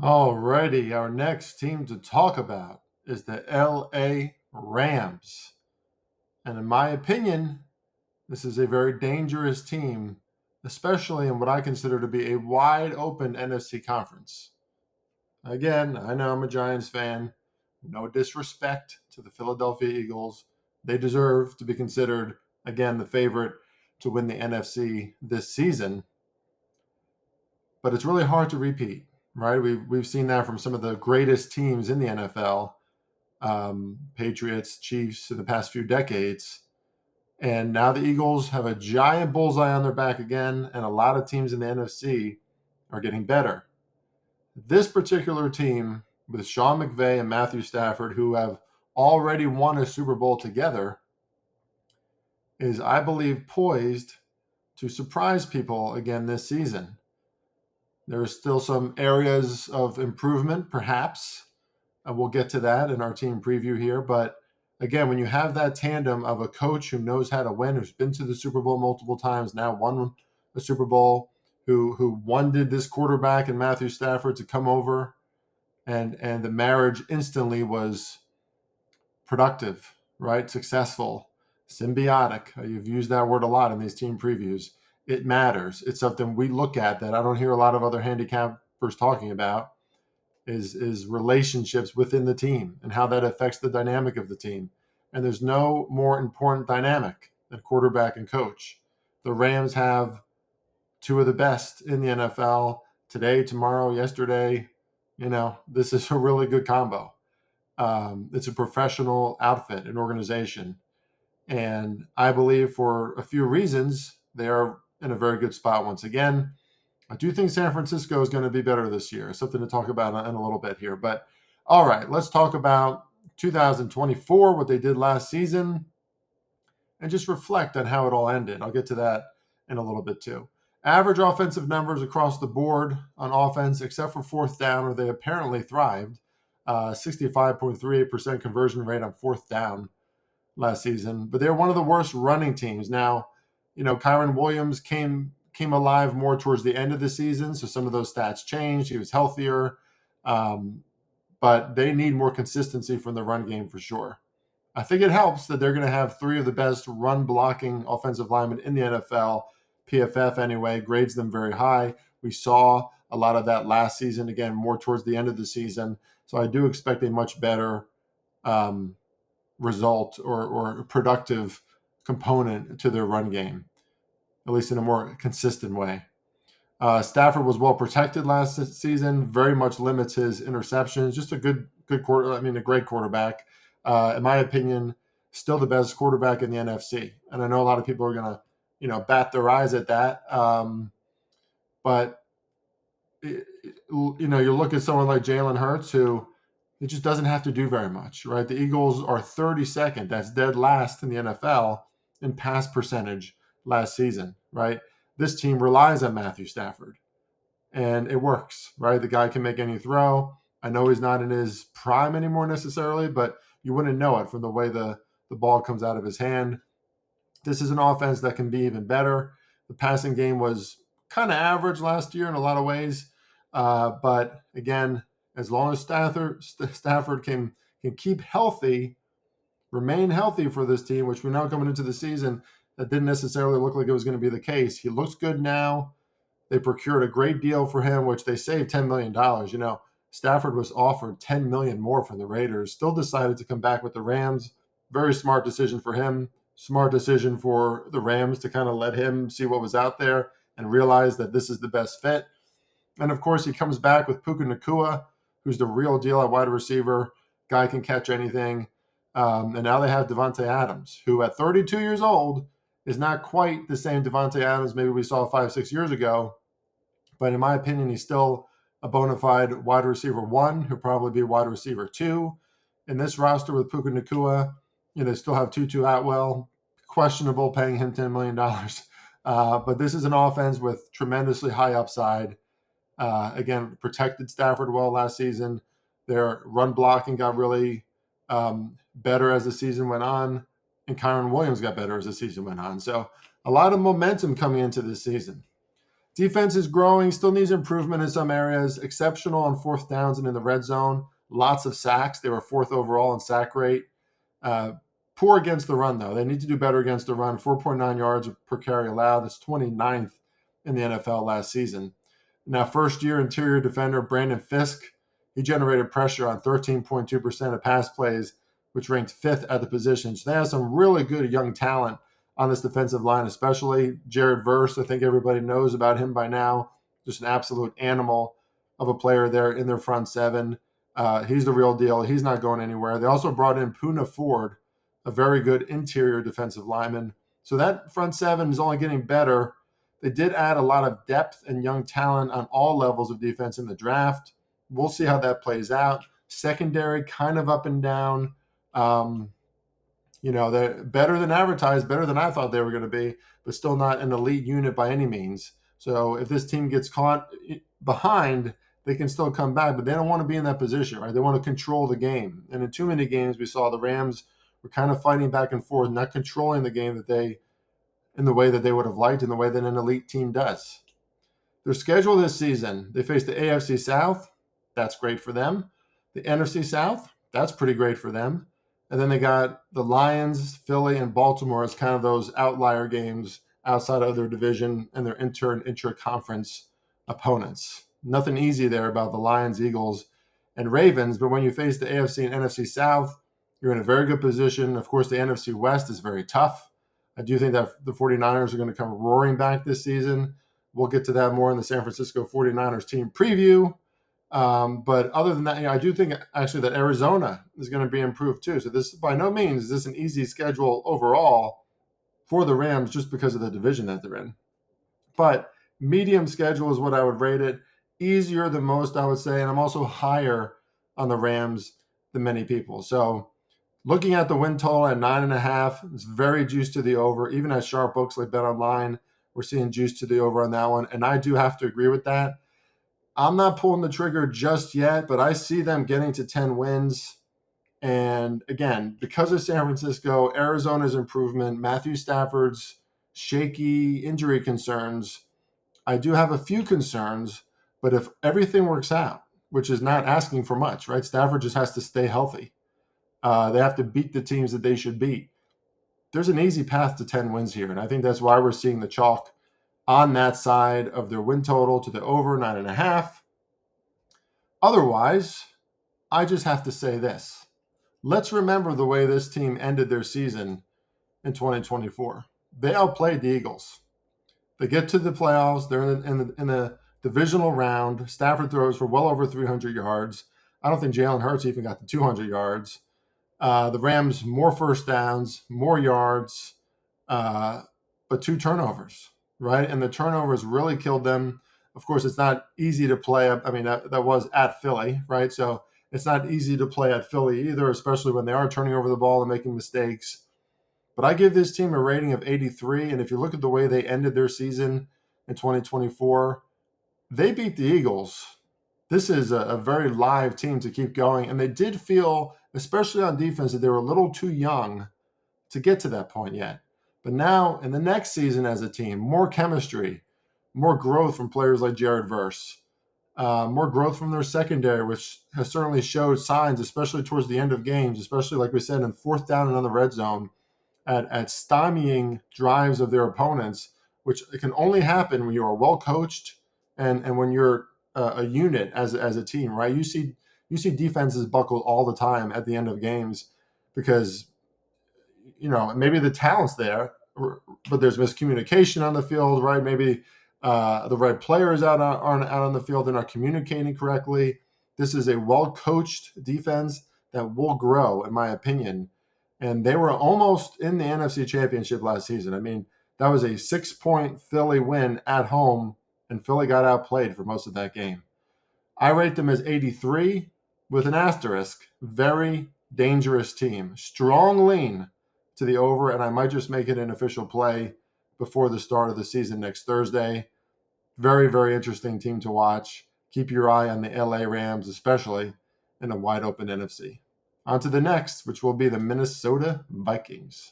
Alrighty, our next team to talk about is the LA Rams. And in my opinion, this is a very dangerous team, especially in what I consider to be a wide open NFC conference. Again, I know I'm a Giants fan. No disrespect to the Philadelphia Eagles. They deserve to be considered, again, the favorite to win the NFC this season. But it's really hard to repeat, right? We've seen that from some of the greatest teams in the NFL, Patriots, Chiefs in the past few decades. And now the Eagles have a giant bullseye on their back again, and a lot of teams in the NFC are getting better. This particular team, with Sean McVay and Matthew Stafford, who have already won a Super Bowl together, is, I believe, poised to surprise people again this season. There are still some areas of improvement, perhaps. And we'll get to that in our team preview here. But again, when you have that tandem of a coach who knows how to win, who's been to the Super Bowl multiple times, now won a Super Bowl, who wanted this quarterback and Matthew Stafford to come over, and the marriage instantly was productive, right? Successful, symbiotic. You've used that word a lot in these team previews. It matters. It's something we look at that I don't hear a lot of other handicappers talking about is relationships within the team and how that affects the dynamic of the team. And there's no more important dynamic than quarterback and coach. The Rams have two of the best in the NFL today, tomorrow, yesterday. This is a really good combo. It's a professional outfit, an organization. And I believe for a few reasons, they are in a very good spot once again. I do think San Francisco is going to be better this year. Something to talk about in a little bit here. But all right, let's talk about 2024, what they did last season, and just reflect on how it all ended. I'll get to that in a little bit too. Average offensive numbers across the board on offense, except for fourth down, where they apparently thrived. 65.38% conversion rate on fourth down last season. But they're one of the worst running teams. Now, Kyron Williams came alive more towards the end of the season, so some of those stats changed. He was healthier, but they need more consistency from the run game for sure. I think it helps that they're going to have three of the best run blocking offensive linemen in the NFL. PFF, anyway, grades them very high. We saw a lot of that last season, again, more towards the end of the season. So I do expect a much better result or productive component to their run game, at least in a more consistent way. Stafford was well protected last season. Very much limits his interceptions. Just a a great quarterback. In my opinion, still the best quarterback in the NFC. And I know a lot of people are going to, bat their eyes at that. But you look at someone like Jalen Hurts, who it just doesn't have to do very much, right? The Eagles are 32nd. That's dead last in the NFL in pass percentage last season, right? This team relies on Matthew Stafford, and it works, right? The guy can make any throw. I know he's not in his prime anymore necessarily, but you wouldn't know it from the way the ball comes out of his hand. This is an offense that can be even better. The passing game was kind of average last year in a lot of ways. But again, as long as Stafford can keep healthy, remain healthy for this team, which we know coming into the season, that didn't necessarily look like it was going to be the case. He looks good now. They procured a great deal for him, which they saved $10 million. Stafford was offered $10 million more from the Raiders, still decided to come back with the Rams. Very smart decision for him. Smart decision for the Rams to kind of let him see what was out there and realize that this is the best fit. And of course, he comes back with Puka Nacua, who's the real deal at wide receiver. Guy can catch anything. And now they have Davante Adams, who at 32 years old is not quite the same Davante Adams maybe we saw 5-6 years ago. But in my opinion, he's still a bona fide wide receiver one, who'll probably be wide receiver two. In this roster with Puka Nacua, they still have Tutu Atwell, questionable paying him $10 million. But this is an offense with tremendously high upside. Again, protected Stafford well last season. Their run blocking got really better as the season went on, and Kyron Williams got better as the season went on. So a lot of momentum coming into this season. Defense is growing, still needs improvement in some areas. Exceptional on fourth downs and in the red zone. Lots of sacks. They were fourth overall in sack rate. Uh, Poor against the run, though. They need to do better against the run. 4.9 yards per carry allowed. That's 29th in the NFL last season. Now, first-year interior defender Brandon Fisk, he generated pressure on 13.2% of pass plays, which ranked fifth at the position. So they have some really good young talent on this defensive line, especially Jared Verse. I think everybody knows about him by now. Just an absolute animal of a player there in their front seven. He's the real deal. He's not going anywhere. They also brought in Poona Ford, a very good interior defensive lineman. So that front seven is only getting better. They did add a lot of depth and young talent on all levels of defense in the draft. We'll see how that plays out. Secondary, kind of up and down. They're better than advertised, better than I thought they were going to be, but still not an elite unit by any means. So if this team gets caught behind, they can still come back, but they don't want to be in that position, right? They want to control the game. And in too many games, we saw the Rams were kind of fighting back and forth, not controlling the game in the way that they would have liked, in the way that an elite team does. Their schedule this season, they face the AFC South. That's great for them. The NFC South, that's pretty great for them. And then they got the Lions, Philly, and Baltimore as kind of those outlier games outside of their division and their inter and intra-conference opponents. Nothing easy there about the Lions, Eagles, and Ravens. But when you face the AFC and NFC South, you're in a very good position. Of course, the NFC West is very tough. I do think that the 49ers are going to come roaring back this season. We'll get to that more in the San Francisco 49ers team preview. But other than that, I do think actually that Arizona is going to be improved too. So this, by no means, is this an easy schedule overall for the Rams just because of the division that they're in. But medium schedule is what I would rate it. Easier than most, I would say. And I'm also higher on the Rams than many people. So looking at the win total at 9.5, it's very juiced to the over. Even at sharp books like Bet Online, we're seeing juice to the over on that one. And I do have to agree with that. I'm not pulling the trigger just yet, but I see them getting to 10 wins. And again, because of San Francisco, Arizona's improvement, Matthew Stafford's shaky injury concerns, I do have a few concerns. But if everything works out, which is not asking for much, right? Stafford just has to stay healthy. They have to beat the teams that they should beat. There's an easy path to 10 wins here. And I think that's why we're seeing the chalk on that side of their win total to the over 9.5. Otherwise, I just have to say this. Let's remember the way this team ended their season in 2024. They outplayed the Eagles. They get to the playoffs. They're in the divisional round. Stafford throws for well over 300 yards. I don't think Jalen Hurts even got to 200 yards. The Rams, more first downs, more yards, but 2 turnovers, right? And the turnovers really killed them. Of course, it's not easy to play. I mean, that was at Philly, right? So it's not easy to play at Philly either, especially when they are turning over the ball and making mistakes. But I give this team a rating of 83. And if you look at the way they ended their season in 2024, they beat the Eagles. This is a very live team to keep going. And they did feel, especially on defense, that they were a little too young to get to that point yet. But now, in the next season as a team, more chemistry, more growth from players like Jared Verse, more growth from their secondary, which has certainly showed signs, especially towards the end of games, especially like we said in fourth down and on the red zone, at stymieing drives of their opponents, which can only happen when you are well coached and when you're a unit as a team, right? You see defenses buckle all the time at the end of games because maybe the talent's there, but there's miscommunication on the field, right? Maybe the right players aren't out on the field. They're not communicating correctly. This is a well-coached defense that will grow, in my opinion. And they were almost in the NFC Championship last season. I mean, that was a 6-point Philly win at home, and Philly got outplayed for most of that game. I rate them as 83 with an asterisk. Very dangerous team. Strong lean to the over, and I might just make it an official play before the start of the season next Thursday. Very, very interesting team to watch. Keep your eye on the LA Rams, especially in a wide open NFC. On to the next, which will be the Minnesota Vikings.